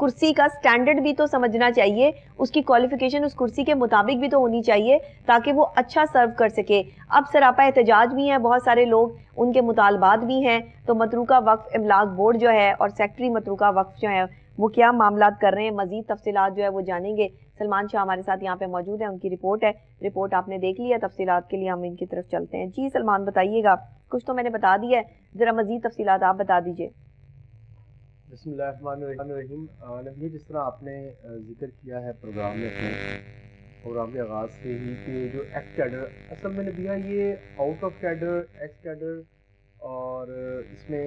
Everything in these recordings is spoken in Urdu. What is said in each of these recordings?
کرسی کا سٹینڈرڈ بھی تو سمجھنا چاہیے, اس کی کوالیفیکیشن اس کرسی کے مطابق بھی تو ہونی چاہیے تاکہ وہ اچھا سرو کر سکے. اب سراپا احتجاج بھی ہیں, بہت سارے لوگ, ان کے مطالبات بھی ہیں, تو متروکہ وقف املاک بورڈ جو ہے اور سیکٹری متروکہ وقف جو ہے وہ کیا معاملات کر رہے ہیں, مزید تفصیلات جو ہے وہ جانیں گے. سلمان شاہ ہمارے ساتھ یہاں پہ موجود ہیں, ان کی رپورٹ ہے, رپورٹ آپ نے دیکھ لیا, تفصیلات کے لیے ہم ان کی طرف چلتے ہیں. جی سلمان بتائیے گا, کچھ تو میں نے بتا دیا ہے, ذرا مزید تفصیلات آپ بتا دیجئے. بسم اللہ الرحمن الرحیم. نبی جس طرح آپ نے ذکر کیا ہے پروگرام میں اپنے پروگرام کے آغاز سے ہی کہ جو ایکس کیڈر, اصل میں نبیہ یہ out of cadre, x cadre اور اس میں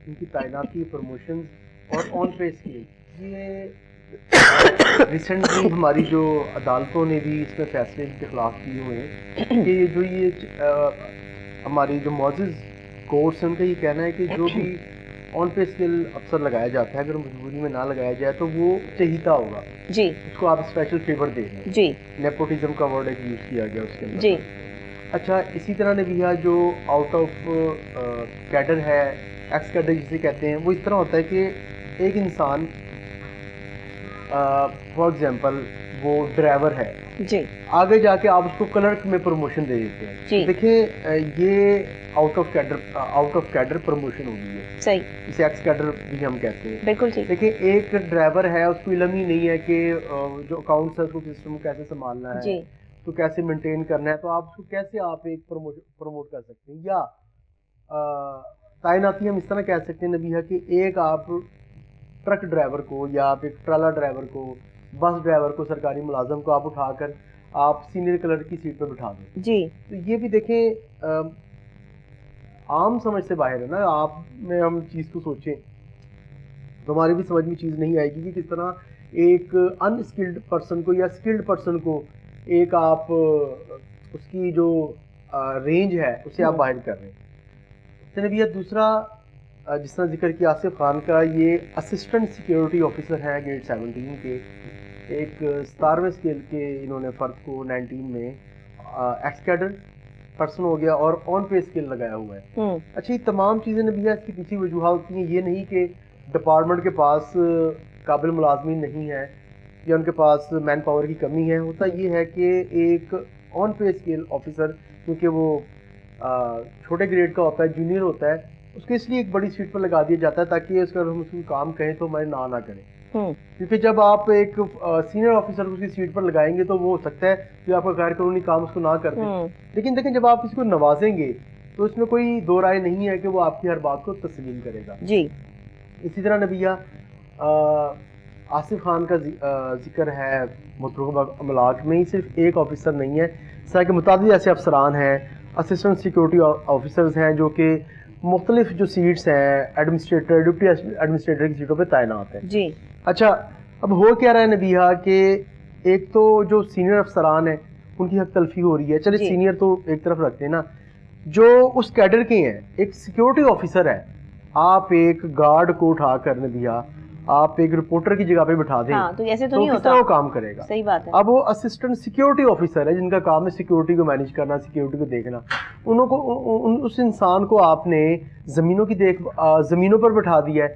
ان کی تعیناتی, پروموشنز اور آن پے اسکیم, یہ ریسنٹلی ہماری جو عدالتوں نے بھی اس میں فیصلے کے خلاف کیے ہوئے ہیں کہ جو یہ ہماری جو معزز کورٹس ہیں ان کا یہ کہنا ہے کہ جو بھی آن پے اسکل افسر لگایا جاتا ہے اگر مجبوری میں نہ لگایا جائے تو وہ چہیتا ہوگا, جی اس کو آپ اسپیشل فیور دیں گے. جی نیپوٹزم کا ورڈ ایک یوز کیا گیا اس کے اندر. جی اچھا, اسی طرح نبیہ جو آؤٹ آف کیڈر ہے, ایکس کیڈر جسے کہتے ہیں, وہ اس طرح ہوتا ہے کہ ایک انسان فار ایگزامپل وہ ڈرائیور ہے, جی آگے جا کے آپ اس کو کلرک میں پروموشن دے دیتے ہیں. جی دیکھیں یہ آؤٹ آف کیڈر پروموشن ہوگی ہے, صحیح, اسے ایکس کیڈر بھی ہم کہتے ہیں. بالکل ٹھیک. دیکھیں ایک ڈرائیور ہے, اس کو علم ہی نہیں ہے کہ جو اکاؤنٹس ہے اس کو سسٹم کیسے سنبھالنا ہے, جی تو کیسے مینٹین کرنا ہے, تو آپ اس کو کیسے آپ ایک پروموٹ کر سکتے ہیں. یا تعیناتی ہم اس طرح کہہ سکتے ہیں نبیہ کہ ایک آپ ٹرک ڈرائیور کو یا آپ ایک ٹرالا ڈرائیور کو, بس ڈرائیور کو, سرکاری ملازم کو آپ اٹھا کر آپ سینئر کلرک کی سیٹ پہ بٹھا دیں. جی تو یہ بھی دیکھیں عام سمجھ سے باہر ہے نا. آپ میں ہم چیز کو سوچیں تو ہماری بھی سمجھ میں چیز نہیں آئے گی کہ کس طرح ایک ان اسکلڈ پرسن کو یا اسکلڈ پرسن کو ایک آپ اس کی جو رینج ہے اسے آپ باہر کر رہے ہیں. نبیہ دوسرا جس طرح ذکر کیا آصف خان کا, یہ اسسٹنٹ سیکیورٹی آفیسر ہیں گریڈ 17 کے, ایک 17ویں اسکیل کے انہوں نے فرد کو 19 میں ایکس کیڈر پرسن ہو گیا اور آن پے اسکل لگایا ہوا ہے. اچھا, یہ تمام چیزیں نبیہ اس کی پیچھے وجوہات ہوتی ہیں. یہ نہیں کہ ڈپارٹمنٹ کے پاس قابل ملازمین نہیں ہیں یا ان کے پاس مین پاور کی کمی ہے. ہوتا یہ ہے کہ ایک آن پے اسکل آفیسر کیونکہ وہ چھوٹے گریڈ کا ہوتا ہے, جونیئر ہوتا ہے, اس کو اس لیے ایک بڑی سیٹ پر لگا دیا جاتا ہے تاکہ اس کا ہم اس کو کام کہیں تو ہمارے نہ کریں. کیونکہ جب آپ ایک سینئر آفیسر کو اس کی سیٹ پر لگائیں گے تو وہ ہو سکتا ہے کہ آپ کا غیر قانونی کام اس کو نہ کرتے. لیکن دیکھیں جب آپ اس کو نوازیں گے تو اس میں کوئی دو رائے نہیں ہے کہ وہ آپ کی ہر بات کو تسلیم کرے گا. جی اسی طرح نبیہ آصف خان کا ذکر ہے متروکہ املاک میں, ہی صرف ایک آفیسر نہیں ہے, اس طرح کے متعدد ایسے افسران ہیں, اسسٹنٹ سیکورٹی آفیسرز ہیں جو کہ مختلف جو سیٹس ہیں ایڈمنسٹریٹر, ڈپٹی ایڈمنسٹریٹر کی سیٹوں پہ تعینات ہیں. جی اچھا, اب ہو کیا رہا ہے نبیہ کہ ایک تو جو سینئر افسران ہیں ان کی حق تلفی ہو رہی ہے. چلے سینئر تو ایک طرف رکھتے ہیں نا, جو اس کیڈر کے ہیں, ایک سیکورٹی آفیسر ہے, آپ ایک گارڈ کو اٹھا کر نبیہ آپ ایک رپورٹر کی جگہ پہ بٹھا دیں تو ایسے تو نہیں ہوتا, کس طرح وہ کام کرے گا. صحیح بات ہے. اب وہ اسسٹنٹ سیکورٹی آفیسر ہے جن کا کام ہے سیکورٹی کو مینیج کرنا, سیکورٹی کو دیکھنا. انہوں کو اس انسان کو آپ نے زمینوں کی زمینوں پر بٹھا دیا ہے,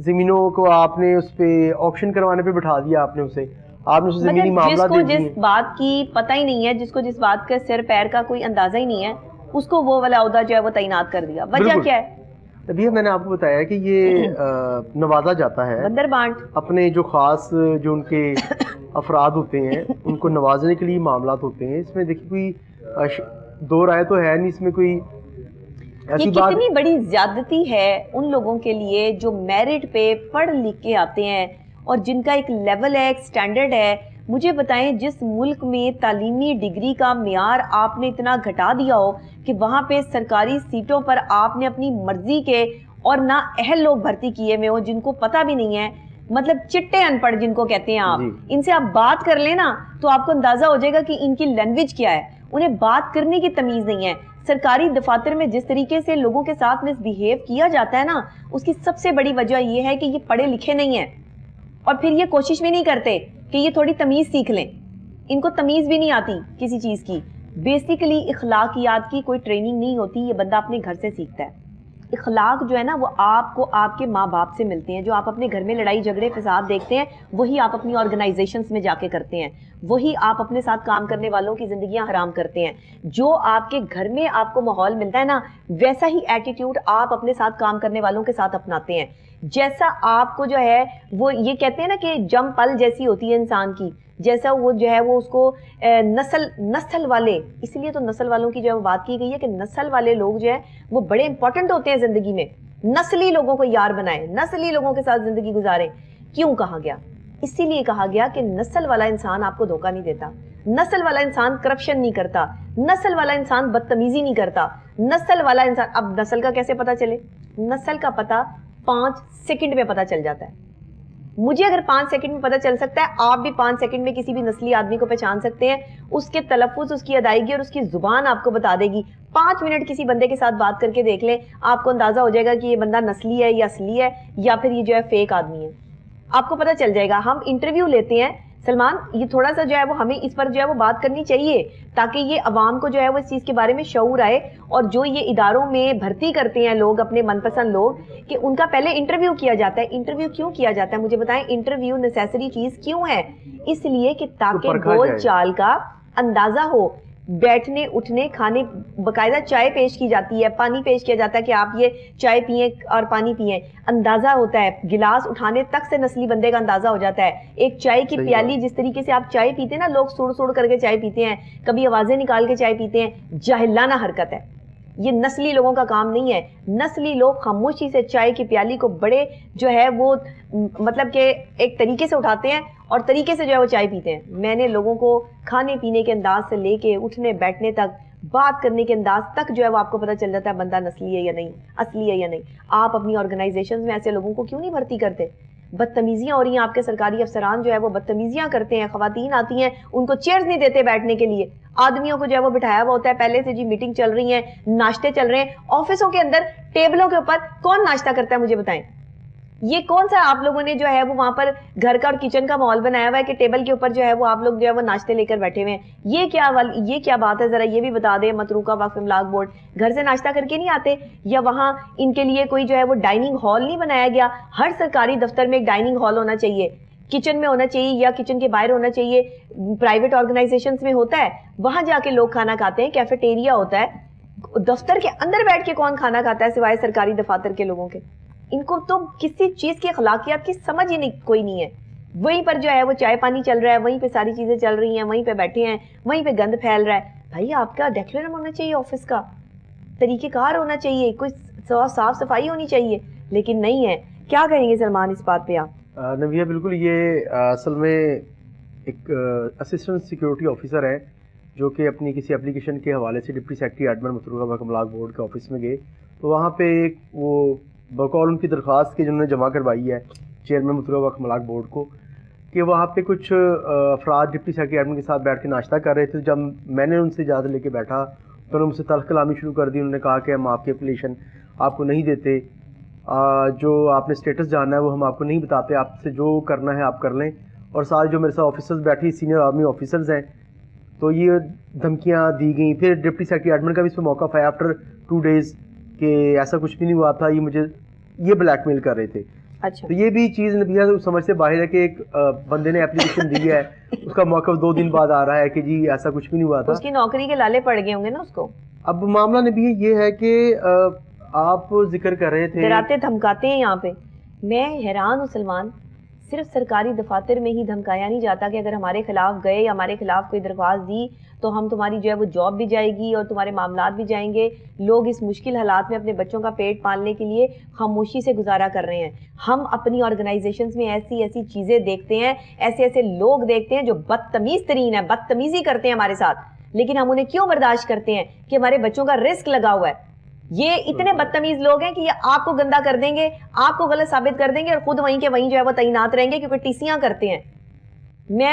زمینوں کو آپ نے اس پہ آکشن کروانے پہ بٹھا دیا, آپ نے اسے زمینی معاملات دے دیے. جس بات کی پتہ ہی نہیں ہے, جس کو جس بات کا سر پیر کا کوئی اندازہ ہی نہیں ہے, اس کو وہ والا عہدہ جو ہے وہ تعینات کر دیا. وجہ کیا ہے؟ ابھی میں نے آپ کو بتایا کہ یہ نوازا جاتا ہے بندر بانٹ, اپنے جو خاص جو ان کے افراد ہوتے ہیں ان کو نوازنے کے لیے معاملات ہوتے ہیں. اس میں دیکھیے کوئی دو رائے تو ہے نہیں, اس میں کوئی یہ کتنی بڑی زیادتی ہے ان لوگوں کے لیے جو میرٹ پہ پڑھ لکھ کے آتے ہیں اور جن کا ایک لیول ہے, ایک سٹینڈرڈ ہے. مجھے بتائیں جس ملک میں تعلیمی ڈگری کا معیار آپ نے اتنا گھٹا دیا ہو کہ وہاں پہ سرکاری سیٹوں پر آپ نے اپنی مرضی کے اور نہ اہل لوگ بھرتی کیے ہوئے ہو جن کو پتہ بھی نہیں ہے, مطلب چٹے ان پڑھ جن کو کہتے ہیں آپ, ان سے آپ بات کر لیں نا تو آپ کو اندازہ ہو جائے گا کہ ان کی لینگویج کیا ہے. انہیں بات کرنے کی تمیز نہیں ہے. سرکاری دفاتر میں جس طریقے سے لوگوں کے ساتھ مس بیہیو کیا جاتا ہے نا, اس کی سب سے بڑی وجہ یہ ہے کہ یہ پڑھے لکھے نہیں ہیں اور پھر یہ کوشش بھی نہیں کرتے کہ یہ تھوڑی تمیز سیکھ لیں. ان کو تمیز بھی نہیں آتی کسی چیز کی. بیسیکلی اخلاقیات کی کوئی ٹریننگ نہیں ہوتی, یہ بندہ اپنے گھر سے سیکھتا ہے. اخلاق جو ہے نا وہ آپ کو آپ کے ماں باپ سے ملتے ہیں. جو آپ اپنے گھر میں لڑائی جھگڑے فساد دیکھتے ہیں وہی آپ اپنی آرگنائزیشنز میں جا کے کرتے ہیں, وہی آپ اپنے ساتھ کام کرنے والوں کی زندگیاں حرام کرتے ہیں. جو آپ کے گھر میں آپ کو ماحول ملتا ہے نا ویسا ہی ایٹیٹیوڈ آپ اپنے ساتھ کام کرنے والوں کے ساتھ اپناتے ہیں. جیسا آپ کو جو ہے وہ یہ کہتے ہیں نا کہ جم پل جیسی ہوتی ہے انسان کی, جیسا وہ جو ہے وہ اس کو نسل والے, اس لیے تو نسل والوں کی جو ہے بات کی گئی ہے کہ نسل والے لوگ جو ہے وہ بڑے امپورٹنٹ ہوتے ہیں زندگی میں. نسلی لوگوں کو یار بنائیں, نسلی لوگوں کے ساتھ زندگی گزاریں. کیوں کہا گیا؟ اسی لیے کہا گیا کہ نسل والا انسان آپ کو دھوکہ نہیں دیتا, نسل والا انسان کرپشن نہیں کرتا, نسل والا انسان بدتمیزی نہیں کرتا, نسل والا انسان. اب نسل کا کیسے پتا چلے؟ نسل کا پتا 5 سیکنڈ میں پتا چل جاتا ہے. مجھے اگر 5 سیکنڈ میں پتا چل سکتا ہے, آپ بھی 5 سیکنڈ میں کسی بھی نسلی آدمی کو پہچان سکتے ہیں. اس کے تلفظ, اس کی ادائیگی اور اس کی زبان آپ کو بتا دے گی. 5 منٹ کسی بندے کے ساتھ بات کر کے دیکھ لیں, آپ کو اندازہ ہو جائے گا کہ یہ بندہ نسلی ہے یا اصلی ہے یا پھر یہ جو ہے فیک آدمی ہے. آپ کو پتا چل جائے گا. ہم انٹرویو لیتے ہیں سلمان, یہ تھوڑا سا جو ہے وہ ہمیں اس پر جو ہے وہ بات کرنی چاہیے تاکہ یہ عوام کو جو ہے وہ اس چیز کے بارے میں شعور آئے. اور جو یہ اداروں میں بھرتی کرتے ہیں لوگ, اپنے من پسند لوگ, کہ ان کا پہلے انٹرویو کیا جاتا ہے. انٹرویو کیوں کیا جاتا ہے مجھے بتائیں؟ انٹرویو نیسیسری چیز کیوں ہے؟ اس لیے کہ تاکہ بول چال کا اندازہ ہو. بیٹھنے اٹھنے کھانے, باقاعدہ چائے پیش کی جاتی ہے, پانی پیش کیا جاتا ہے کہ آپ یہ چائے پئیں اور پانی پئیں. اندازہ ہوتا ہے, گلاس اٹھانے تک سے نسلی بندے کا اندازہ ہو جاتا ہے. ایک چائے کی پیالی, جس طریقے سے آپ چائے پیتے ہیں نا, لوگ سڑ سڑ کر کے چائے پیتے ہیں, کبھی آوازیں نکال کے چائے پیتے ہیں, جاہلانہ حرکت ہے. یہ نسلی لوگوں کا کام نہیں ہے. نسلی لوگ خاموشی سے چائے کی پیالی کو بڑے جو ہے وہ مطلب کہ ایک طریقے سے اٹھاتے ہیں اور طریقے سے جو ہے وہ چائے پیتے ہیں. میں نے لوگوں کو کھانے پینے کے انداز سے لے کے اٹھنے بیٹھنے تک, بات کرنے کے انداز تک جو ہے وہ آپ کو پتہ چل جاتا ہے بندہ نسلی ہے یا نہیں, اصلی ہے یا نہیں. آپ اپنی آرگنائزیشنز میں ایسے لوگوں کو کیوں نہیں بھرتی کرتے؟ بدتمیزیاں ہو رہی ہیں, آپ کے سرکاری افسران جو ہے وہ بدتمیزیاں کرتے ہیں. خواتین آتی ہیں, ان کو چیئرز نہیں دیتے بیٹھنے کے لیے. آدمیوں کو جو ہے وہ بٹھایا ہوا ہوتا ہے پہلے سے, جی میٹنگ چل رہی ہیں, ناشتے چل رہے ہیں. آفسوں کے اندر ٹیبلوں کے اوپر کون ناشتہ کرتا ہے مجھے بتائیں؟ یہ کون سا آپ لوگوں نے جو ہے وہ وہاں پر گھر کا اور کچن کا ماحول بنایا ہوا ہے کہ ٹیبل کے اوپر جو ہے وہ آپ لوگ جو ہے وہ ناشتے لے کر بیٹھے ہوئے ہیں؟ یہ کیا بات ہے؟ ذرا یہ بھی بتا دیں. متروکہ وقف املاک بورڈ گھر سے ناشتہ کر کے نہیں آتے؟ یا وہاں ان کے لیے کوئی جو ہے وہ ڈائننگ ہال نہیں بنایا گیا؟ ہر سرکاری دفتر میں ایک ڈائننگ ہال ہونا چاہیے, کچن میں ہونا چاہیے یا کچن کے باہر ہونا چاہیے. پرائیویٹ آرگنائزیشنز میں ہوتا ہے, وہاں جا کے لوگ کھانا کھاتے ہیں. کیفیٹیریا ہوتا ہے. دفتر کے اندر بیٹھ کے کون کھانا کھاتا ہے سوائے سرکاری دفاتر کے لوگوں کے؟ ان کو تو کسی چیز کی اخلاقیات کی سمجھ ہی کوئی نہیں ہے. وہیں پر جو ہے وہ چائے پانی چل رہا ہے, وہیں پہ ساری چیزیں چل رہی ہیں, وہیں پہ بیٹھے ہیں, وہیں پہ گند پھیل رہا ہے. بھائی آپ کا ڈیکلرم ہونا چاہیے, آفس کا طریقہ کار ہونا چاہیے, کوئی صاف صفائی ہونی چاہیے, لیکن نہیں ہے. کیا کہیں گے سلمان اس بات پہ آپ؟ نبیہ بالکل, یہ اصل میں ایک اسسٹنٹ سیکیورٹی آفیسر ہے جو کہ اپنی کسی اپلیکیشن کے حوالے سے ڈپٹی سیکرٹری ایڈمن متروکہ وقف املاک بورڈ کے آفس میں گئے, تو وہاں پہ ایک وہ بقول ان کی درخواست کی جنہوں نے جمع کروائی ہے چیئرمین متروکہ وقف املاک بورڈ کو, کہ وہاں پہ کچھ افراد ڈپٹی سیکرٹری ایڈمن کے ساتھ بیٹھ کے ناشتہ کر رہے تھے. جب میں نے ان سے اجازت لے کے بیٹھا تو انہوں نے مجھ سے تلخ کلامی شروع کر دی. انہوں نے کہا کہ ہم آپ کی اپلیکیشن آپ کو نہیں دیتے, جو آپ نے اسٹیٹس جاننا ہے وہ ہم آپ کو نہیں بتاتے, آپ سے جو کرنا ہے آپ کر لیں. اور ساتھ جو میرے ساتھ آفیسرز بیٹھی سینئر آرمی آفیسرز ہیں, تو یہ دھمکیاں دی گئیں. پھر ڈپٹی سیکرٹری ایڈمن کا بھی اس پہ موقف ہے آفٹر 2 days کہ ایسا کچھ بھی نہیں ہوا تھا, یہ مجھے یہ بلیک میل کر رہے تھے. اچھا, تو یہ بھی چیز نبیہ سمجھ سے باہر ہے کہ ایک بندے نے اپلیکیشن دی ہے, اس کا موقف 2 دن بعد آ رہا ہے کہ جی ایسا کچھ بھی نہیں ہوا تھا. اس کی نوکری کے لالے پڑ گئے ہوں گے نا اس کو. اب معاملہ نبی یہ ہے کہ آپ ذکر کر رہے تھے, ڈراتے دھمکاتے ہیں یہاں پہ. میں حیران ہوں سلمان, صرف سرکاری دفاتر میں ہی دھمکایا نہیں جاتا کہ اگر ہمارے خلاف گئے یا ہمارے خلاف کوئی درخواست دی تو ہم تمہاری جو ہے وہ جاب بھی جائے گی اور تمہارے معاملات بھی جائیں گے. لوگ اس مشکل حالات میں اپنے بچوں کا پیٹ پالنے کے لیے خاموشی سے گزارا کر رہے ہیں. ہم اپنی آرگنائزیشنز میں ایسی چیزیں دیکھتے ہیں, ایسے لوگ دیکھتے ہیں جو بدتمیز ترین ہیں, بدتمیزی کرتے ہیں ہمارے ساتھ, لیکن ہم انہیں کیوں برداشت کرتے ہیں؟ کہ ہمارے بچوں کا رزق لگا ہوا ہے. یہ اتنے بدتمیز لوگ ہیں کہ یہ آپ کو گندا کر دیں گے, آپ کو غلط ثابت کر دیں گے اور خود وہیں کے وہیں جو ہے وہ تعینات رہیں گے کیونکہ ٹیسیاں کرتے ہیں. میں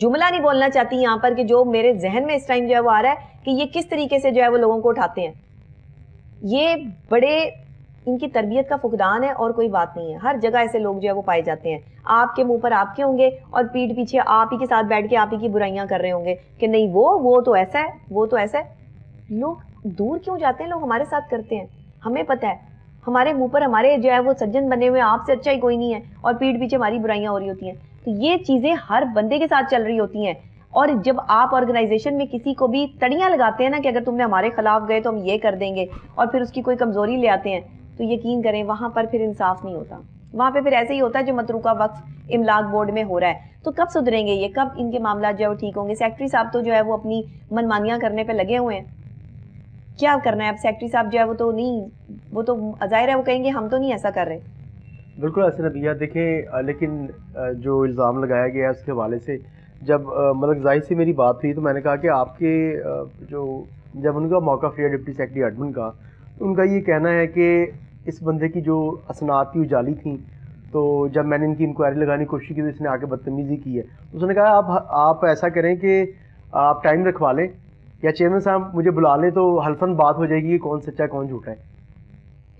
جملہ نہیں بولنا چاہتی یہاں پر کہ جو میرے ذہن میں اس ٹائم جو ہے وہ آ رہا ہے کہ یہ کس طریقے سے جو ہے وہ لوگوں کو اٹھاتے ہیں. یہ بڑے ان کی تربیت کا فقدان ہے اور کوئی بات نہیں ہے. ہر جگہ ایسے لوگ جو ہے وہ پائے جاتے ہیں. آپ کے منہ پر آپ کے ہوں گے اور پیٹھ پیچھے آپ ہی کے ساتھ بیٹھ کے آپ ہی کی برائیاں کر رہے ہوں گے کہ نہیں وہ تو ایسا ہے, وہ تو ایسا ہے. لوگ دور کیوں جاتے ہیں؟ لوگ ہمارے ساتھ کرتے ہیں, ہمیں پتہ ہے, ہمارے منہ پر ہمارے جو ہے وہ سجن بنے ہوئے آپ سے اچھا ہی کوئی نہیں ہے, اور پیٹھ پیچھے ہماری برائیاں ہو رہی ہوتی ہیں. تو یہ چیزیں ہر بندے کے ساتھ چل رہی ہوتی ہیں. اور جب آپ آرگنائزیشن میں کسی کو بھی تڑیاں لگاتے ہیں نا کہ اگر تم نے ہمارے خلاف گئے تو ہم یہ کر دیں گے, اور پھر اس کی کوئی کمزوری لے آتے ہیں, تو یقین کریں وہاں پر پھر انصاف نہیں ہوتا. وہاں پہ پھر ایسے ہی ہوتا ہے جو متروکہ وقف املاک بورڈ میں ہو رہا ہے. تو کب سدھریں گے یہ, کب ان کے معاملات جو ہے وہ ٹھیک ہوں گے؟ سیکٹری صاحب تو جو ہے وہ اپنی منمانیاں کرنے پہ لگے ہوئے ہیں. کیا کرنا ہے اب سیکٹری صاحب جو ہے وہ تو نہیں, وہ تو ظاہر ہے وہ کہیں گے ہم تو نہیں ایسا کر رہے. بالکل ایسے نبیہ دیکھیں, لیکن جو الزام لگایا گیا ہے اس کے حوالے سے جب ملک زاہد سے میری بات ہوئی تو میں نے کہا کہ آپ کے جو جب ان کا موقف لیا ڈپٹی سیکرٹری ایڈمن کا, تو ان کا یہ کہنا ہے کہ اس بندے کی جو اسناد تھی اجالی تھیں, تو جب میں نے ان کی انکوائری لگانے کی کوشش کی تو اس نے آ کے بدتمیزی کی ہے. اس نے کہا آپ ایسا کریں کہ آپ ٹائم رکھوا لیں یا چیئرمین صاحب مجھے بلا لیں تو حلفاً بات ہو جائے گی کہ کون سچا ہے کون جھوٹا ہے.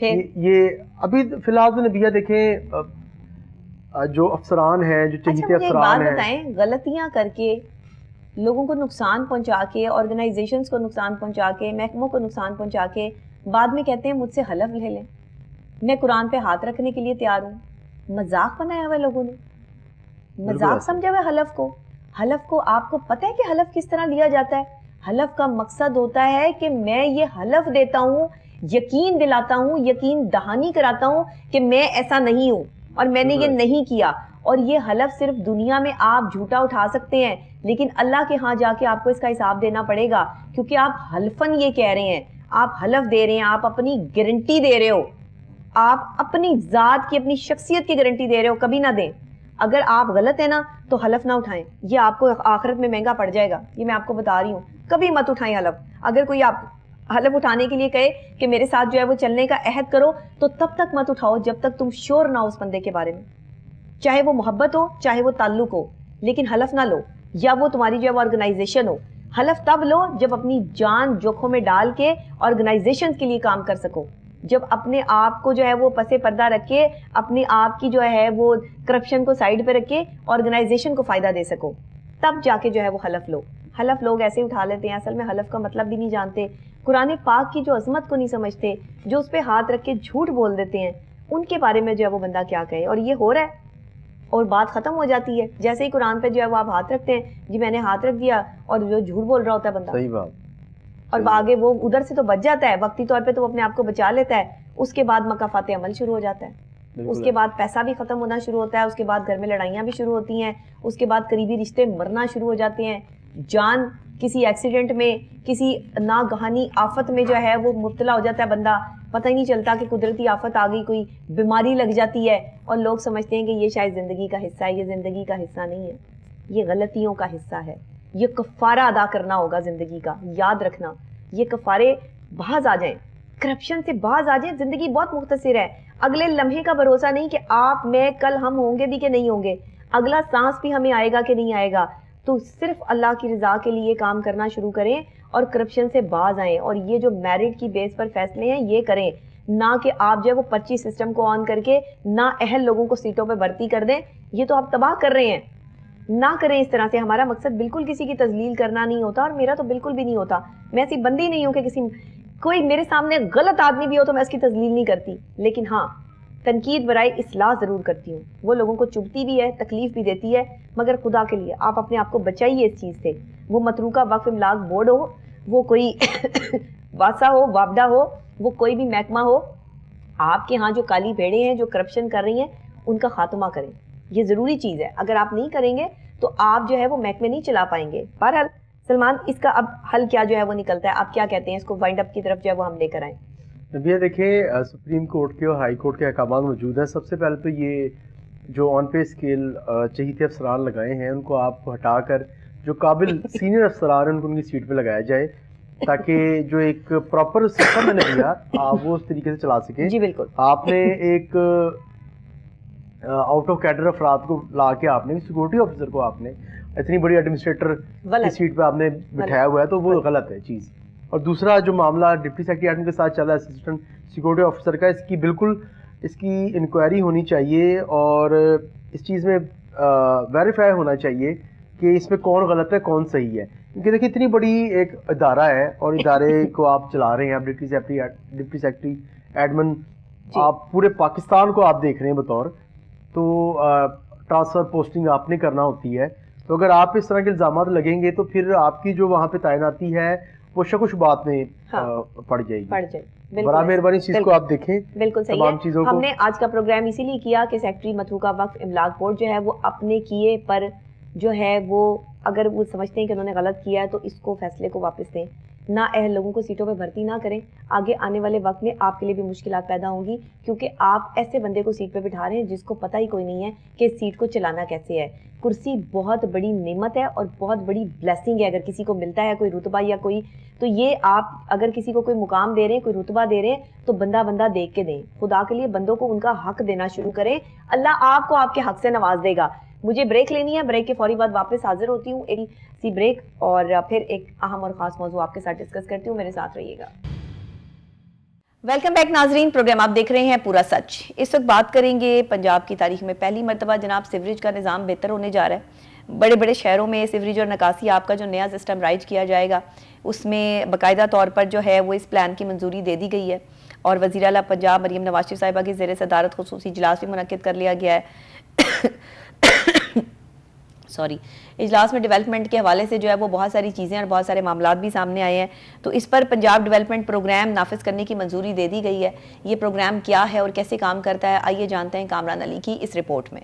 یہ ابھی فی الحال تو نبیہ دیکھیں جو افسران ہیں, جو چہیتے افسران ہیں, بتائیں غلطیاں کر کے لوگوں کو نقصان پہنچا کے, آرگنائزیشنز کو نقصان پہنچا کے, محکموں کو نقصان پہنچا کے بعد میں کہتے ہیں مجھ سے حلف لے لیں, میں قرآن پہ ہاتھ رکھنے کے لیے تیار ہوں. مذاق بنایا ہوا لوگوں نے, مذاق سمجھا ہوا حلف کو. حلف کو آپ کو پتہ ہے کہ حلف کس طرح لیا جاتا ہے؟ حلف کا مقصد ہوتا ہے کہ میں یہ حلف دیتا ہوں, یقین دلاتا ہوں, یقین دہانی کراتا ہوں کہ میں ایسا نہیں ہوں اور میں نے یہ نہیں کیا. اور یہ حلف صرف دنیا میں آپ جھوٹا اٹھا سکتے ہیں, لیکن اللہ کے ہاں جا کے آپ کو اس کا حساب دینا پڑے گا, کیونکہ آپ حلفن یہ کہہ رہے ہیں, آپ حلف دے رہے ہیں, آپ اپنی گارنٹی دے رہے ہو, آپ اپنی ذات کی, اپنی شخصیت کی گارنٹی دے رہے ہو. کبھی نہ دیں. اگر آپ غلط ہیں نا تو حلف نہ اٹھائیں, یہ آپ کو آخرت میں مہنگا پڑ جائے گا, یہ میں آپ کو بتا رہی ہوں. کبھی مت اٹھائیں حلف. اگر کوئی آپ حلف اٹھانے کے لیے کہے کہ میرے ساتھ جو ہے وہ چلنے کا عہد کرو, تو تب تک مت اٹھاؤ جب تک تم شور نہ ہو اس بندے کے بارے میں, چاہے وہ محبت ہو چاہے وہ تعلق ہو, لیکن حلف نہ لو. یا وہ تمہاری جو ہے وہ آرگنائزیشن ہو, حلف تب لو جب اپنی جان جوکھوں میں ڈال کے آرگنائزیشن کے لیے کام کر سکو, جب اپنے آپ کو جو ہے وہ پسے پردہ رکھ کے, اپنی آپ کی جو ہے وہ کرپشن کو سائیڈ پہ رکھ کے آرگنائزیشن کو فائدہ دے سکو, تب جا کے جو ہے وہ حلف لو. حلف لوگ ایسے اٹھا لیتے ہیں, اصل میں حلف کا مطلب بھی نہیں جانتے, قرآن پاک کی جو عظمت کو نہیں سمجھتے, جو اس پہ ہاتھ رکھ کے جھوٹ بول دیتے ہیں, ان کے بارے میں جو ہے وہ بندہ کیا کہے. اور یہ ہو رہا ہے اور بات ختم ہو جاتی ہے. جیسے ہی قرآن پہ جو ہے وہ آپ ہاتھ رکھتے ہیں, جی میں نے ہاتھ رکھ دیا, اور جو جھوٹ بول رہا ہوتا ہے بندہ, صحیح بات, اور آگے وہ ادھر سے تو بچ جاتا ہے وقتی طور پہ, تو وہ اپنے آپ کو بچا لیتا ہے. اس کے بعد مکافات عمل شروع ہو جاتا ہے, اس کے بعد پیسہ بھی ختم ہونا شروع ہوتا ہے, اس کے بعد گھر میں لڑائیاں بھی شروع ہوتی ہیں, اس کے بعد قریبی رشتے مرنا شروع ہو جاتے ہیں, جان کسی ایکسیڈنٹ میں, کسی ناگہانی آفت میں جو ہے وہ مبتلا ہو جاتا ہے بندہ, پتہ ہی نہیں چلتا کہ قدرتی آفت آ گئی, کوئی بیماری لگ جاتی ہے, اور لوگ سمجھتے ہیں کہ یہ شاید زندگی کا حصہ ہے. یہ زندگی کا حصہ نہیں ہے, یہ غلطیوں کا حصہ ہے. یہ کفارہ ادا کرنا ہوگا زندگی کا. یاد رکھنا, یہ کفارے باز آ جائیں, کرپشن سے باز آ جائیں. زندگی بہت مختصر ہے, اگلے لمحے کا بھروسہ نہیں کہ آپ میں کل ہم ہوں گے بھی کہ نہیں ہوں گے, اگلا سانس بھی ہمیں آئے گا کہ نہیں آئے گا. تو صرف اللہ کی رضا کے لیے کام کرنا شروع کریں اور کرپشن سے باز آئیں. اور یہ جو میرٹ کی بیس پر فیصلے ہیں یہ کریں, نہ کہ آپ جو ہے وہ 25 سسٹم کو آن کر کے نہ اہل لوگوں کو سیٹوں پہ بھرتی کر دیں. یہ تو آپ تباہ کر رہے ہیں. نہ کریں اس طرح سے. ہمارا مقصد بالکل کسی کی تذلیل کرنا نہیں ہوتا, اور میرا تو بالکل بھی نہیں ہوتا. میں ایسی بندی نہیں ہوں کہ کوئی میرے سامنے غلط آدمی بھی ہو تو میں اس کی تذلیل نہیں کرتی, لیکن ہاں تنقید برائے اصلاح ضرور کرتی ہوں. وہ لوگوں کو چبھتی بھی ہے, تکلیف بھی دیتی ہے, مگر خدا کے لیے آپ اپنے آپ کو بچائیے اس چیز سے. وہ متروکہ وقف املاک بورڈ ہو, وہ کوئی واسا ہو, وابڈا ہو, وہ کوئی بھی محکمہ ہو, آپ کے ہاں جو کالی بھیڑیں ہیں جو کرپشن کر رہی ہیں ان کا خاتمہ کریں. یہ ضروری چیز ہے. اگر آپ نہیں کریں گے تو آپ جو ہے وہ محکمے نہیں چلا پائیں گے. بہرحال سلمان, اس کا اب حل کیا جو ہے وہ نکلتا ہے, آپ کیا کہتے ہیں؟ اس کو وائنڈ اپ کی طرف جو ہے وہ ہم لے کر آئیں. نبیہ دیکھیں سپریم کورٹ کے اور ہائی کورٹ کے احکامات موجود ہیں. سب سے پہلے تو یہ جو آن پے اسکیل چہیتے افسران لگائے ہیں ان کو آپ ہٹا کر جو قابل سینئر افسران ہیں ان کی سیٹ پہ لگایا جائے, تاکہ جو ایک پراپر سسٹم ہے نبیہ آپ وہ اس طریقے سے چلا سکیں. جی بالکل. آپ نے ایک آؤٹ آف کیڈر افراد کو لا کے آپ نے سیکورٹی آفیسر کو آپ نے اتنی بڑی ایڈمنسٹریٹر کی سیٹ پہ آپ نے بٹھایا ہوا ہے, تو وہ غلط ہے چیز. اور دوسرا جو معاملہ ڈپٹی سیکرٹری ایڈمن کے ساتھ چل رہا ہے اسسٹنٹ سیکورٹی آفیسر کا, اس کی بالکل اس کی انکوائری ہونی چاہیے, اور اس چیز میں ویریفائی ہونا چاہیے کہ اس میں کون غلط ہے کون صحیح ہے. کیونکہ دیکھیں اتنی بڑی ایک ادارہ ہے اور ادارے کو آپ چلا رہے ہیں, آپ ڈپٹی سیکرٹری ایڈمن آپ پورے پاکستان کو آپ دیکھ رہے ہیں بطور تو ٹرانسفر پوسٹنگ آپ نے کرنا ہوتی ہے, تو اگر آپ اس طرح کے الزامات لگیں گے تو پھر آپ کی جو وہاں پہ تعیناتی ہے وہ شک و شبہات میں پڑ جائے گی. برائے مہربانی اس چیز کو آپ دیکھیں. بالکل صحیح ہے. ہم نے آج کا پروگرام اسی لیے کیا کہ سیکٹری متروکہ وقف املاک بورڈ جو ہے وہ اپنے کیے پر جو ہے وہ اگر وہ سمجھتے ہیں کہ انہوں نے غلط کیا ہے تو اس کو فیصلے کو واپس دیں, نہ اہل لوگوں کو سیٹوں پہ بھرتی نہ کریں. آگے آنے والے وقت میں آپ کے لیے بھی مشکلات پیدا ہوں گی, کیونکہ آپ ایسے بندے کو سیٹ پہ بٹھا رہے ہیں جس کو پتہ ہی کوئی نہیں ہے کہ سیٹ کو چلانا کیسے ہے. کرسی بہت بڑی نعمت ہے اور بہت بڑی بلیسنگ ہے. اگر کسی کو ملتا ہے کوئی رتبہ یا کوئی, تو یہ آپ اگر کسی کو کوئی مقام دے رہے ہیں, کوئی رتبہ دے رہے ہیں, تو بندہ بندہ دیکھ کے دیں. خدا کے لیے بندوں کو ان کا حق دینا شروع کریں, اللہ آپ کو آپ کے حق سے نواز دے گا. مجھے بریک لینی ہے, بریک کے فوری بعد واپس حاضر ہوتی ہوں ایک سی بریک, اور پھر ایک اہم اور خاص موضوع آپ کے ساتھ ڈسکس کرتی ہوں. میرے ساتھ رہیے گا. ویلکم بیک ناظرین, پروگرام آپ دیکھ رہے ہیں پورا سچ. اس وقت بات کریں گے پنجاب کی تاریخ میں پہلی مرتبہ جناب سیوریج کا نظام بہتر ہونے جا رہا ہے. بڑے بڑے شہروں میں سیوریج اور نکاسی آپ کا جو نیا سسٹم رائج کیا جائے گا, اس میں باقاعدہ طور پر جو ہے وہ اس پلان کی منظوری دے دی گئی ہے, اور وزیر اعلیٰ پنجاب مریم نواز شریف صاحبہ کی زیر صدارت خصوصی اجلاس بھی منعقد کر لیا گیا ہے. اجلاس میں ڈیولپمنٹ کے حوالے سے جو ہے وہ بہت ساری چیزیں اور بہت سارے معاملات بھی سامنے آئے ہیں. تو اس پر پنجاب ڈیولپمنٹ پروگرام نافذ کرنے کی منظوری دے دی گئی ہے. یہ پروگرام کیا ہے اور کیسے کام کرتا ہے, آئیے جانتے ہیں کامران علی کی اس رپورٹ میں.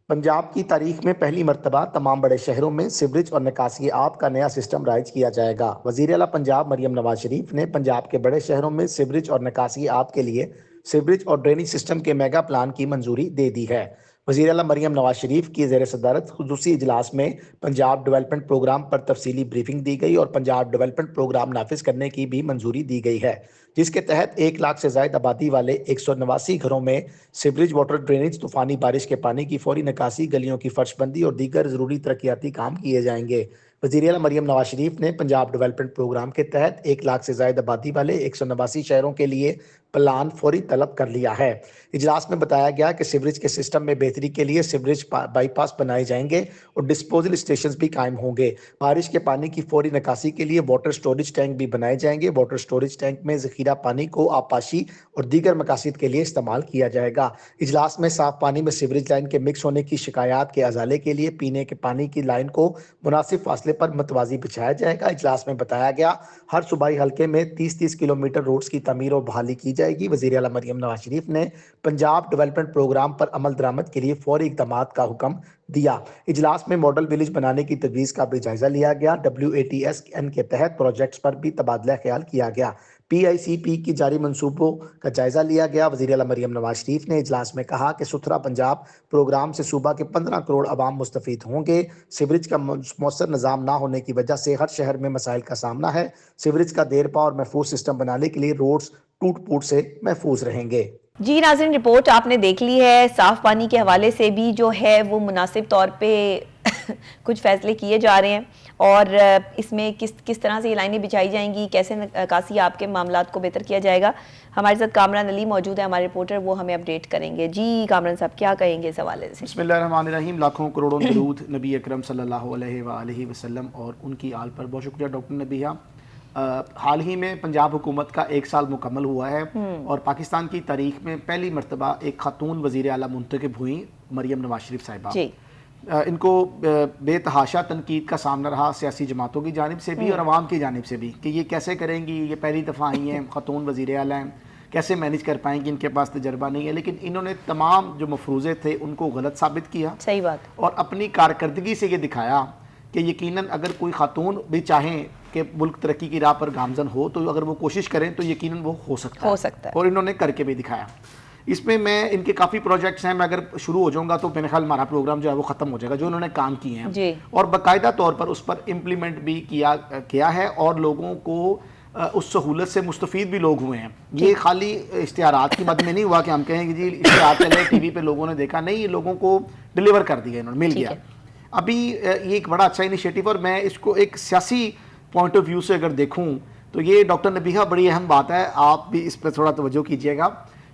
پنجاب کی تاریخ میں پہلی مرتبہ تمام بڑے شہروں میں سیوریج اور نکاسی آب کا نیا سسٹم رائج کیا جائے گا. وزیر اعلیٰ پنجاب مریم نواز شریف نے پنجاب کے بڑے شہروں میں سیوریج اور نکاسی آب کے لیے سیوریج اور ڈرینیج سسٹم کے میگا پلان کی منظوری دے دی ہے. وزیر اعلیٰ مریم نواز شریف کی زیر صدارت خصوصی اجلاس میں پنجاب ڈیولپمنٹ پروگرام پر تفصیلی بریفنگ دی گئی اور پنجاب ڈیولپمنٹ پروگرام نافذ کرنے کی بھی منظوری دی گئی ہے, جس کے تحت 1 لاکھ سے زائد آبادی والے 189 گھروں میں سیوریج واٹر ڈرینیج, طوفانی بارش کے پانی کی فوری نکاسی, گلیوں کی فرش بندی اور دیگر ضروری ترقیاتی کام کیے جائیں گے. وزیر اعلیٰ مریم نواز شریف نے پنجاب ڈیولپمنٹ پروگرام کے تحت 1 لاکھ سے زائد آبادی والے 189 شہروں کے لیے پلان فوری طلب کر لیا ہے. اجلاس میں بتایا گیا کہ سیوریج کے سسٹم میں بہتری کے لیے سیوریج بائی پاس بنائے جائیں گے اور ڈسپوزل اسٹیشنز بھی قائم ہوں گے. بارش کے پانی کی فوری نکاسی کے لیے واٹر سٹوریج ٹینک بھی بنائے جائیں گے. واٹر سٹوریج ٹینک میں ذخیرہ پانی کو آبپاشی اور دیگر مقاصد کے لیے استعمال کیا جائے گا. اجلاس میں صاف پانی میں سیوریج لائن کے مکس ہونے کی شکایات کے ازالے کے لیے پینے کے پانی کی لائن کو مناسب فاصلے پر متوازی بچھایا جائے گا. اجلاس میں بتایا گیا ہر صوبائی حلقے میں 30-30 کلومیٹر روڈز کی تعمیر اور بحالی کی جائے گی. وزیر اعلیٰ مریم نواز شریف نے پنجاب ڈیولپمنٹ پروگرام پر عمل درآمد کے لیے فوری اقدامات کا حکم دیا. اجلاس میں ماڈل ولیج بنانے کی تجویز کا بھی جائزہ لیا گیا. WATSN کے تحت پروجیکٹس پر بھی تبادلہ خیال کیا گیا. PICP کی جاری منصوبوں کا جائزہ لیا گیا. وزیر اعلیٰ مریم نواز شریف نے اجلاس میں کہا کہ ستھرا پنجاب پروگرام سے صوبہ کے 15 کروڑ عوام مستفید ہوں گے. سیوریج کا مؤثر نظام نہ ہونے کی وجہ سے ہر شہر میں مسائل کا سامنا ہے. سیوریج کا دیرپا اور محفوظ سسٹم بنانے کے لیے روڈز ٹوٹ پھوٹ سے محفوظ رہیں گے. جی ناظرین, رپورٹ آپ نے دیکھ لی ہے. صاف پانی کے حوالے سے بھی جو ہے وہ مناسب طور پہ کچھ فیصلے کیے جا رہے ہیں, اور اس میں کس طرح سے یہ لائنیں بچھائی جائیں گی, کیسے نکاسی آپ کے معاملات کو بہتر کیا جائے گا. ہمارے ساتھ کامران علی موجود ہے, ہمارے رپورٹر, وہ ہمیں اپڈیٹ کریں گے. جی کامران صاحب, کیا کہیں گے اس حوالے سے؟ بسم اللہ الرحمن الرحیم. لاکھوں کروڑوں درود نبی اکرم صلی اللہ علیہ وآلہ وسلم اور ان کی آل پر. بہت شکریہ ڈاکٹر نبیہہ. حال ہی میں پنجاب حکومت کا 1 سال مکمل ہوا ہے, اور پاکستان کی تاریخ میں پہلی مرتبہ ایک خاتون وزیر اعلیٰ منتخب ہوئیں, مریم نواز شریف صاحبہ. جی. ان کو بے تحاشا تنقید کا سامنا رہا سیاسی جماعتوں کی جانب سے بھی اور عوام کی جانب سے بھی, کہ یہ کیسے کریں گی, یہ پہلی دفعہ آئی ہیں خاتون وزیر اعلیٰ ہیں, کیسے مینیج کر پائیں گی, ان کے پاس تجربہ نہیں ہے. لیکن انہوں نے تمام جو مفروضے تھے ان کو غلط ثابت کیا. صحیح بات. اور اپنی کارکردگی سے یہ دکھایا کہ یقیناً اگر کوئی خاتون بھی چاہیں کہ ملک ترقی کی راہ پر گامزن ہو, تو اگر وہ کوشش کریں تو یقیناً وہ ہو سکتا ہے, اور انہوں نے کر کے بھی دکھایا. اس میں ان کے کافی پروجیکٹس ہیں, میں اگر شروع ہو جاؤں گا تو میرے خیال ہمارا پروگرام جو ہے وہ ختم ہو جائے گا, جو انہوں نے کام کیے ہیں جی. اور باقاعدہ طور پر اس پر امپلیمنٹ بھی کیا ہے, اور لوگوں کو اس سہولت سے مستفید بھی لوگ ہوئے ہیں. یہ خالی اشتہارات کی مد میں نہیں ہوا کہ ہم کہیں کہ جی اشتہار چلے ٹی وی پہ لوگوں نے دیکھا, نہیں, لوگوں کو ڈلیور کر دیا, انہوں نے مل گیا. ابھی یہ ایک بڑا اچھا انیشیٹو, اور میں اس کو ایک سیاسی پوائنٹ آف ویو سے اگر دیکھوں تو یہ ڈاکٹر نبیہہ بڑی اہم بات ہے, آپ بھی اس پہ تھوڑا توجہ کیجئے گا,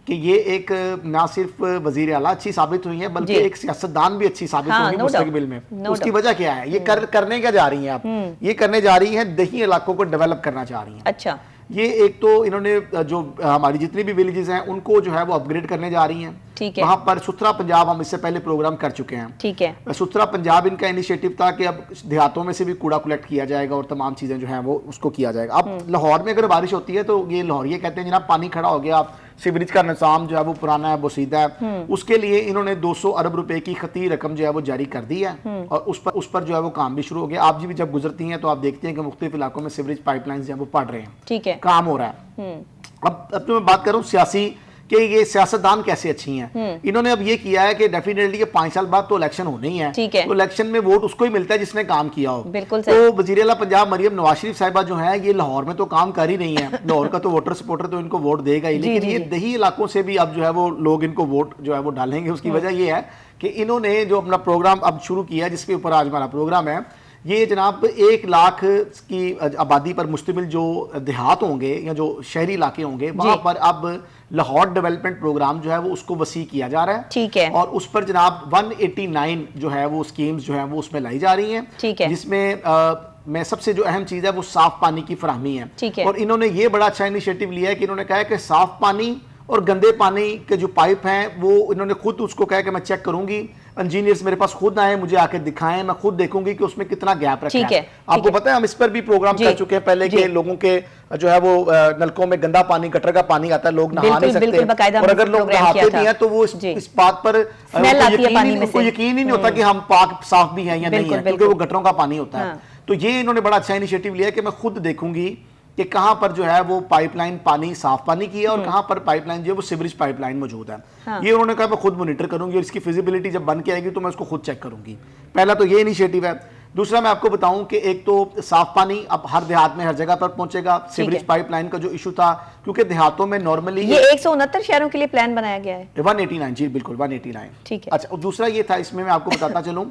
کہ یہ ایک نہ صرف وزیر اعلیٰ اچھی ثابت ہوئی ہیں بلکہ ایک سیاستدان بھی اچھی ثابت ہوئی ہیں مستقبل میں. اس کی وجہ کیا ہے, یہ کرنے کیا جا رہی ہیں آپ, یہ کرنے جا رہی ہیں دیہی علاقوں کو ڈیولپ کرنا چاہ رہی ہیں. اچھا. یہ ایک تو انہوں نے جو ہماری جتنی بھی ولیجز ہیں ان کو جو ہے وہ اپ گریڈ کرنے جا رہی ہیں. ٹھیک ہے. وہاں پر ستھرا پنجاب ہم اس سے پہلے پروگرام کر چکے ہیں. ٹھیک ہے. ستھرا پنجاب ان کا انیشیٹو تھا کہ اب دیہاتوں میں سے بھی کوڑا کلیکٹ کیا جائے گا اور تمام چیزیں جو ہیں وہ اس کو کیا جائے گا. اب لاہور میں اگر بارش ہوتی ہے تو یہ لاہور یہ کہتے ہیں جناب پانی کھڑا ہو گیا, سیوریج کا نظام جو ہے وہ پرانا ہے, بوسیدہ ہے. اس کے لیے انہوں نے 200 ارب روپے کی خطی رقم جو ہے وہ جاری کر دی ہے اور اس پر جو ہے وہ کام بھی شروع ہو گیا. آپ جی بھی جب گزرتی ہیں تو آپ دیکھتے ہیں کہ مختلف علاقوں میں سیوریج پائپ لائنز جو ہیں وہ پڑ رہے ہیں. ٹھیک ہے. کام ہو رہا ہے. اب تو میں بات کروں سیاسی کہ یہ سیاستدان کیسے اچھی ہیں. انہوں نے اب یہ کیا ہے کہ ڈیفینیٹلی 5 سال بعد تو الیکشن ہونے ہی ہے, تو الیکشن میں ووٹ اس کو ہی ملتا ہے جس نے کام کیا ہو. تو وزیر اعلیٰ پنجاب مریم نواز شریف صاحبہ جو ہیں یہ لاہور میں تو کام کر ہی نہیں ہے, لاہور کا تو ووٹر سپورٹر تو ان کو ووٹ دے گا ہی, لیکن یہ دیہی علاقوں سے بھی اب جو ہے وہ لوگ ان کو ووٹ جو ہے وہ ڈالیں گے. اس کی وجہ یہ ہے کہ انہوں نے جو اپنا پروگرام اب شروع کیا ہے جس کے اوپر آج ہمارا پروگرام ہے, یہ جناب 1 لاکھ کی آبادی پر مشتمل جو دیہات ہوں گے یا جو شہری علاقے ہوں گے وہاں پر اب لاہور ڈیولپمنٹ پروگرام جو ہے وہ اس کو وسیع کیا جا رہا ہے. ٹھیک ہے. اور اس پر جناب 189 جو ہے وہ اسکیمز جو ہیں وہ اس میں لائی جا رہی ہیں. ٹھیک ہے. جس میں سب سے جو اہم چیز ہے وہ صاف پانی کی فراہمی ہے. ٹھیک ہے. اور انہوں نے یہ بڑا اچھا انیشیٹو لیا ہے کہ انہوں نے کہا ہے کہ صاف پانی اور گندے پانی کے جو پائپ ہیں وہ انہوں نے خود اس کو کہا کہ میں چیک کروں گی, انجینئرز میرے پاس خود آئے, مجھے آ کے دکھائیں, میں خود دیکھوں گی کہ اس میں کتنا گیپ رکھا ہے. آپ کو پتہ ہے ہم اس پر بھی پروگرام کر چکے ہیں پہلے کہ لوگوں کے جو ہے وہ نلکوں میں گندا پانی گٹر کا پانی آتا ہے, لوگ نہا نہیں سکتے, اور اگر لوگ نہاتے بھی ہیں تو وہ اس بات پر ان کو یقین ہی نہیں ہوتا کہ ہم پاک صاف بھی ہیں یا نہیں ہیں, کیونکہ وہ گٹروں کا پانی ہوتا ہے. تو یہ انہوں نے بڑا اچھا انیشیٹو لیا کہ میں خود دیکھوں گی کہ کہاں پر جو ہے وہ پائپ لائن پانی صاف پانی کی ہے اور کہاں پر پائپ لائن جو ہے وہ سیوریج پائپ لائن موجود ہے. یہ انہوں نے کہا میں خود مانیٹر کروں گی اور اس کی فیزیبلٹی جب بن کے آئے گی تو میں اس کو خود چیک کروں گی. پہلا تو یہ انیشیٹو ہے. دوسرا میں آپ کو بتاؤں کہ ایک تو صاف پانی اب ہر دیہات میں ہر جگہ پر پہنچے گا. سیوریج پائپ لائن کا جو ایشو تھا کیونکہ دیہاتوں میں نارملی یہ 169 شہروں کے لیے پلان بنایا گیا ہے. 189 جی بالکل 189. ٹھیک ہے. اچھا دوسرا یہ تھا اس میں آپ کو بتاتا چلوں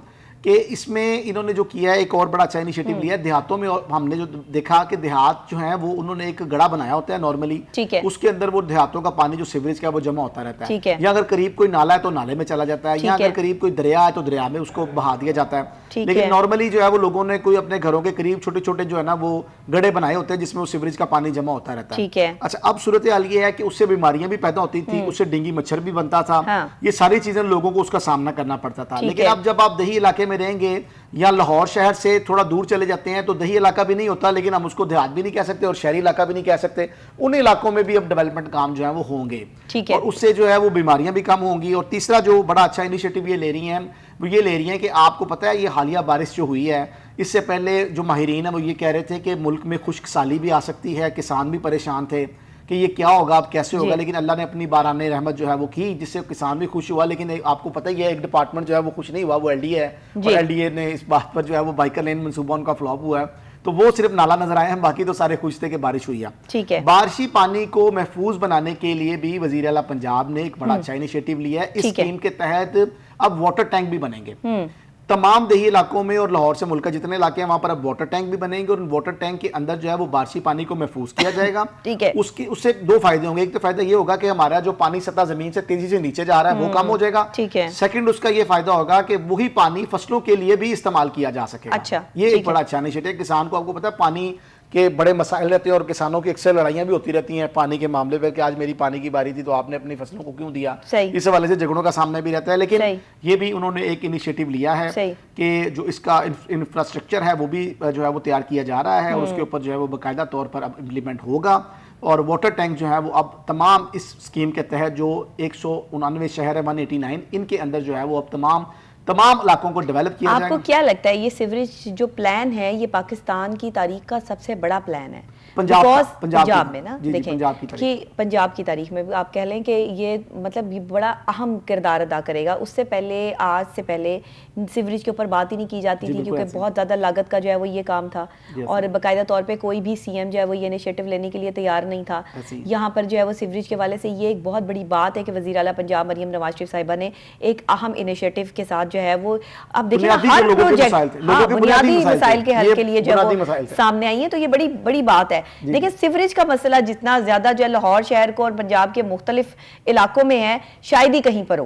کہ اس میں انہوں نے جو کیا ہے ایک اور بڑا اچھا انیشیٹو لیا ہے دیہاتوں میں. اور ہم نے جو دیکھا کہ دیہات جو ہیں وہ انہوں نے ایک گڑھا بنایا ہوتا ہے نارملی, اس کے اندر وہ دیہاتوں کا پانی جو سیوریج کا وہ جمع ہوتا رہتا ہے, یا اگر قریب کوئی نالا ہے تو نالے میں چلا جاتا ہے, یا اگر قریب کوئی دریا ہے تو دریا میں اس کو بہا دیا جاتا ہے. لیکن نارملی جو ہے وہ لوگوں نے کوئی اپنے گھروں کے قریب چھوٹے چھوٹے جو ہے نا وہ گڑھے بنائے ہوتے ہیں جس میں وہ سیوریج کا پانی جمع ہوتا رہتا ہے. اچھا اب صورتحال یہ ہے کہ اس سے بیماریاں بھی پیدا ہوتی تھی, اس سے ڈینگی مچھر بھی بنتا تھا, یہ ساری چیزیں لوگوں کو اس کا سامنا کرنا پڑتا تھا. لیکن اب جب آپ دیہی علاقے میں رہیں گے یا لاہور شہر سے تھوڑا دور چلے جاتے ہیں تو دیہی علاقہ بھی نہیں ہوتا, لیکن ہم اس کو دیہات بھی نہیں کہہ سکتے اور شہری علاقہ بھی نہیں کہہ سکتے. ان علاقوں میں بھی اب ڈیولپمنٹ کام جو ہے وہ ہوں گے اور اس سے جو ہے وہ بیماریاں بھی کم ہوں گی. اور تیسرا جو بڑا اچھا انیشیٹو یہ لے رہی ہیں وہ یہ لے رہی ہیں کہ آپ کو پتہ ہے یہ حالیہ بارش جو ہوئی ہے اس سے پہلے جو ماہرین ہیں وہ یہ کہہ رہے تھے کہ ملک میں خشک سالی بھی آ سکتی ہے, کسان بھی پریشان تھے کہ یہ کیا ہوگا اب کیسے ہوگا, لیکن اللہ نے اپنی باران رحمت جو ہے وہ کی جس سے کسان بھی خوش ہوا. لیکن آپ کو پتہ ہی ہے ایک ڈپارٹمنٹ جو ہے وہ خوش نہیں ہوا, وہ ایل ڈی اے ہے, اور ایل ڈی اے نے اس بات پر جو ہے وہ بائیکر لین منصوبہ ان کا فلاپ ہوا ہے, تو وہ صرف نالا نظر آئے ہیں, باقی تو سارے خوش تھے کہ بارش ہوئی ہے. بارشی پانی کو محفوظ بنانے کے لیے بھی وزیر اعلیٰ پنجاب نے ایک بڑا اچھا انیشیٹو لیا ہے. اس اسکیم کے تحت اب واٹر ٹینک بھی بنیں گے تمام دیہی علاقوں میں, اور لاہور سے ملک کے جتنے علاقے ہیں وہاں پر اب واٹر ٹینک بھی بنیں گے, اور ان واٹر ٹینک کے اندر جو ہے وہ بارشی پانی کو محفوظ کیا جائے گا. اس سے 2 فائدے ہوں گے. ایک تو فائدہ یہ ہوگا کہ ہمارا جو پانی سطح زمین سے تیزی سے نیچے جا رہا ہے وہ کم ہو جائے گا. سیکنڈ اس کا یہ فائدہ ہوگا کہ وہی پانی فصلوں کے لیے بھی استعمال کیا جا سکے گا. یہ ایک بڑا اچھا انیشیٹو ہے. کسان کو آپ کو پتا ہے پانی کے بڑے مسائل رہتے ہیں اور کسانوں کی اکثر لڑائیاں بھی ہوتی رہتی ہیں پانی کے معاملے پہ کہ آج میری پانی کی باری تھی تو آپ نے اپنی فصلوں کو کیوں دیا, اس حوالے سے جھگڑوں کا سامنا بھی رہتا ہے. لیکن یہ بھی انہوں نے ایک انیشیٹو لیا ہے کہ جو اس کا انفراسٹرکچر ہے وہ بھی جو ہے وہ تیار کیا جا رہا ہے, اور اس کے اوپر جو ہے وہ باقاعدہ طور پر اب امپلیمنٹ ہوگا. اور واٹر ٹینک جو ہے وہ اب تمام اس اسکیم کے تحت جو 199 شہر ہے 189 ان کے اندر جو ہے وہ اب تمام علاقوں کو ڈیولپ کیا جائے گا. آپ کو کیا لگتا ہے یہ سیوریج جو پلان ہے یہ پاکستان کی تاریخ کا سب سے بڑا پلان ہے پنجاب میں نا؟ دیکھیں کہ پنجاب کی تاریخ میں آپ کہہ لیں کہ یہ مطلب بڑا اہم کردار ادا کرے گا. اس سے پہلے آج سے پہلے سیوریج کے اوپر بات ہی نہیں کی جاتی تھی کیونکہ بہت زیادہ لاگت کا جو ہے وہ یہ کام تھا, اور باقاعدہ طور پہ کوئی بھی سی ایم جو ہے وہ یہ انیشیٹو لینے کے لیے تیار نہیں تھا. یہاں پر جو ہے وہ سیوریج کے حوالے سے یہ ایک بہت بڑی بات ہے کہ وزیر اعلیٰ پنجاب مریم نواز شریف صاحبہ نے ایک اہم انیشیٹو کے ساتھ جو ہے وہ اب دیکھیں ہر پروجیکٹ بنیادی مسائل کے حل کے لیے جو وہ سامنے آئی ہیں, تو یہ بڑی بڑی بات ہے. دیکھیں سیوریج کا مسئلہ جتنا زیادہ جو ہے لاہور شہر کو اور پنجاب کے مختلف علاقوں میں ہے شاید ہی کہیں پر ہو,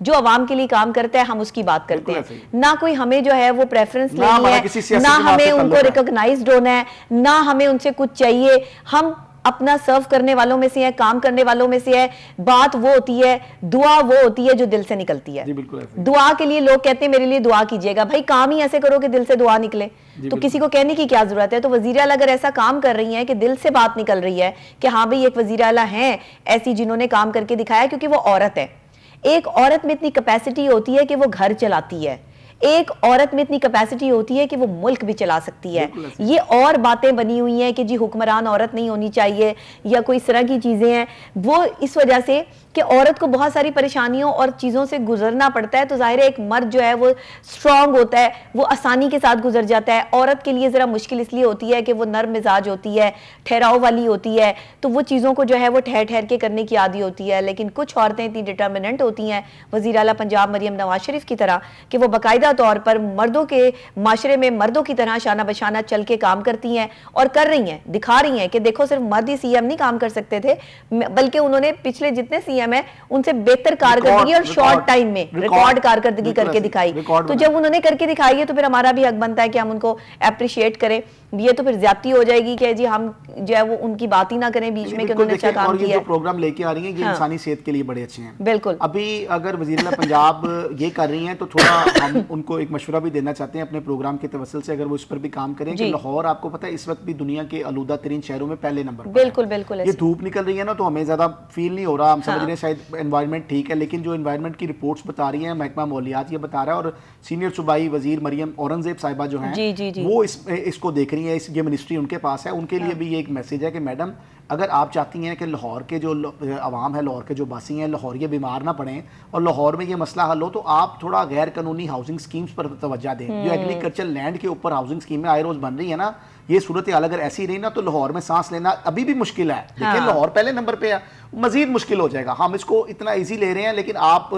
جو عوام کے لیے کام کرتا ہے, ہم اس کی بات کرتے ہیں. نہ کوئی ہمیں جو ہے وہ پریفرنس لینی ہے, نہ ہمیں ان کو ریکگنائزڈ ہونا ہے, نہ ہمیں ان سے کچھ چاہیے. ہم اپنا سرو کرنے والوں میں سے ہے, کام کرنے والوں میں سے ہے. بات وہ ہوتی ہے, دعا وہ ہوتی ہے جو دل سے نکلتی ہے. دعا کے لیے لوگ کہتے ہیں میرے لیے دعا کیجئے گا. بھائی کام ہی ایسے کرو کہ دل سے دعا نکلے, تو کسی کو کہنے کی کیا ضرورت ہے؟ تو وزیر اعلیٰ اگر ایسا کام کر رہی ہیں کہ دل سے بات نکل رہی ہے کہ ہاں بھئی ایک وزیر اعلیٰ ہیں ایسی جنہوں نے کام کر کے دکھایا, کیونکہ وہ عورت ہے. ایک عورت میں اتنی کیپیسٹی ہوتی ہے کہ وہ گھر چلاتی ہے, ایک عورت میں اتنی کیپیسٹی ہوتی ہے کہ وہ ملک بھی چلا سکتی ہے. یہ اور باتیں بنی ہوئی ہیں کہ جی حکمران عورت نہیں ہونی چاہیے یا کوئی اس طرح کی چیزیں ہیں, وہ اس وجہ سے کہ عورت کو بہت ساری پریشانیوں اور چیزوں سے گزرنا پڑتا ہے. تو ظاہر ہے ایک مرد جو ہے وہ سٹرونگ ہوتا ہے, وہ آسانی کے ساتھ گزر جاتا ہے. عورت کے لیے ذرا مشکل اس لیے ہوتی ہے کہ وہ نرم مزاج ہوتی ہے, ٹھہراؤ والی ہوتی ہے, تو وہ چیزوں کو جو ہے وہ ٹھہر ٹھہر کے کرنے کی عادی ہوتی ہے. لیکن کچھ عورتیں اتنی ڈٹرمننٹ ہوتی ہیں وزیر اعلیٰ پنجاب مریم نواز شریف کی طرح کہ وہ باقاعدہ طور پر مردوں کے معاشرے میں مردوں کی طرح شانہ بشانہ چل کے کام کرتی ہیں, اور کر رہی ہیں, دکھا رہی ہیں کہ دیکھو صرف مرد ہی سی ایم نہیں کام کر سکتے تھے, بلکہ انہوں نے پچھلے جتنے سی ایم ہیں ان سے بہتر کارکردگی اور شارٹ ٹائم میں ریکارڈ کارکردگی کر کے دکھائی. تو جب انہوں نے کر کے دکھائی ہے تو پھر ہمارا بھی حق بنتا ہے کہ ہم ان کو اپریشیٹ کریں. یہ تو پھر زیادتی ہو جائے گی کہ جی ہم جو ہے وہ ان کی بات ہی نہ کریں بیچ میں کہ انہوں نے اچھا کام کیا ہے. جو پروگرام لے کے آ رہی ہیں یہ انسانی صحت کے لیے بڑے اچھے ہیں. بالکل. ابھی اگر وزیر اعلیٰ پنجاب یہ کر رہی ہیں تو تھوڑا ہم ان کو ایک مشورہ بھی دینا چاہتے ہیں اپنے پروگرام کے توسل سے, اگر وہ اس پر بھی کام کریں کہ لاہور آپ کو پتہ ہے اس وقت بھی دنیا کے آلودہ ترین شہروں میں پہلے نمبر پر. بالکل بالکل. یہ دھوپ نکل رہی ہے نا تو ہمیں زیادہ فیل نہیں ہو رہا, ہم سمجھ رہے ہیں شاید انوائرمنٹ ٹھیک ہے, لیکن جو انوائرمنٹ کی رپورٹس بتا رہی ہیں, محکمہ ماحولیات یہ بتا رہا ہے, اور سینئر صوبائی وزیر مریم اورنگزیب صاحبہ جو ہیں وہ اس کو دیکھ رہی ہیں, یہ منسٹری ان کے پاس ہے. ان کے لیے بھی یہ ایک میسج ہے کہ میڈم اگر آپ چاہتی ہیں کہ لاہور کے جو عوام ہے, لاہور کے جو باسی ہیں, لاہور یہ بیمار نہ پڑیں اور لاہور میں یہ مسئلہ حل ہو, تو آپ تھوڑا غیر قانونی ہاؤسنگ سکیمز پر توجہ دیں. جو ایگریکلچر لینڈ کے اوپر ہاؤسنگ سکیمیں آئے روز بن رہی ہے نا, یہ صورتحال اگر ایسی رہی نا تو لاہور میں سانس لینا ابھی بھی مشکل ہے. لیکن لاہور پہلے نمبر پہ ہے, مزید مشکل ہو جائے گا. ہم اس کو اتنا ایزی لے رہے ہیں, لیکن آپ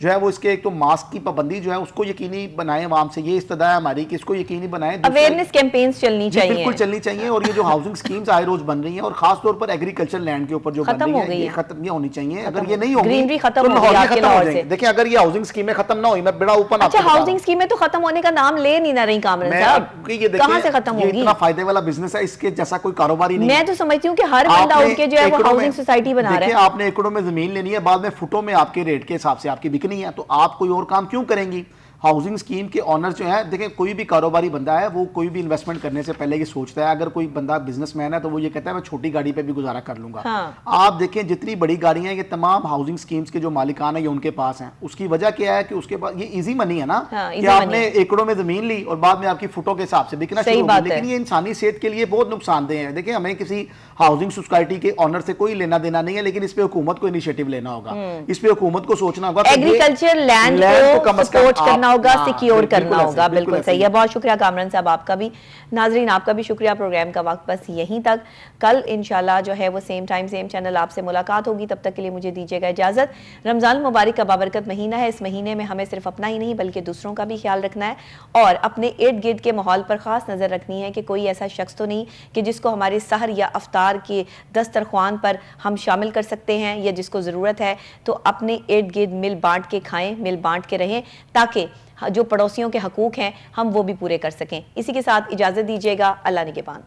جو ہے وہ اس کے ایک تو ماسک کی پابندی جو ہے اس کو یقینی بنائیں. عوام سے یہ استدعا ہے ہماری کہ اس کو یقینی بنائیں. اویئرنس کیمپینز چلنی چاہیے, بالکل چلنی چاہیے. اور یہ جو ہاؤسنگ سکیمز آئے روز بن رہی ہیں اور خاص طور پر ایگریکلچر لینڈ کے اوپر جو بن رہی ہیں, یہ ختم نہیں ہونی چاہیے. اگر یہ نہیں ہوگی تو لاہور میں ختم ہو جائیں گے. دیکھیں اگر یہ ہاؤسنگ سکیمیں ختم نہ ہوئی, میں بڑا اوپن آپ کو اچھا ہاؤسنگ سکیمیں تو ختم ہونے کا نام لے نہیں نہ رہی کامران صاحب, کہاں سے ختم ہوگی؟ یہ اتنا فائدے والا بزنس ہے, اس کے جیسا کوئی کاروبار ہی نہیں. میں تو سمجھتی ہوں کہ ہر بندہ اٹھ کے جو ہے وہ ہاؤسنگ سوسائٹی بنا رہا ہے. دیکھیں آپ نے ایکڑوں میں زمین لینی ہے, بعد میں فٹوں میں آپ کے ریٹ کے حساب سے آپ کی بکنی ہے, تو آپ کوئی اور کام کیوں کریں گی؟ ہاؤسنگ سکیم کے آنر جو ہیں, دیکھیں کوئی بھی کاروباری بندہ ہے وہ کوئی بھی انویسٹمنٹ کرنے سے پہلے یہ سوچتا ہے. اگر کوئی بندہ بزنس مین ہے تو وہ یہ کہتا ہے میں چھوٹی گاڑی پہ بھی گزارا کر لوں گا. آپ دیکھیں جتنی بڑی گاڑیاں یہ تمام ہاؤسنگ سکیمز کے جو مالکان ہیں یہ ان کے پاس ہیں. اس کی وجہ کیا ہے کہ اس کے پاس یہ ایزی منی ہے نا, کہ آپ نے ایکڑوں میں زمین لی اور بعد میں آپ کی فٹوں کے حساب سے بکنا شروع ہو گئی. لیکن یہ انسانی صحت کے لیے بہت نقصان دہ ہے. دیکھیں ہمیں کسی ہاؤسنگ سوسائٹی کے آنر سے کوئی لینا دینا نہیں ہے, لیکن اس پہ حکومت کو انیشیٹو لینا ہوگا, اس پہ حکومت کو سوچنا ہوگا, ایگریکلچر لینڈ کو سپورٹ کرنا ہوگا, سیکیور کرنا ہوگا. بالکل صحیح ہے. بہت شکریہ کامران صاحب آپ کا بھی. ناظرین آپ کا بھی شکریہ. پروگرام کا وقت بس یہیں تک. کل انشاءاللہ جو ہے وہ سیم ٹائم سیم چینل آپ سے ملاقات ہوگی. تب تک کے لیے مجھے دیجیے گا اجازت. رمضان المبارک کا بابرکت مہینہ ہے. اس مہینے میں ہمیں صرف اپنا ہی نہیں بلکہ دوسروں کا بھی خیال رکھنا ہے, اور اپنے ارد گرد کے ماحول پر خاص نظر رکھنی ہے کہ کوئی ایسا شخص تو نہیں کہ جس کو ہمارے سحر یا افطار کے دسترخوان پر ہم شامل کر سکتے ہیں, یا جس کو ضرورت ہے تو اپنے ارد گرد مل بانٹ کے کھائیں, مل بانٹ کے رہیں, تاکہ جو پڑوسیوں کے حقوق ہیں ہم وہ بھی پورے کر سکیں. اسی کے ساتھ اجازت دیجیے گا. اللہ نگہبان.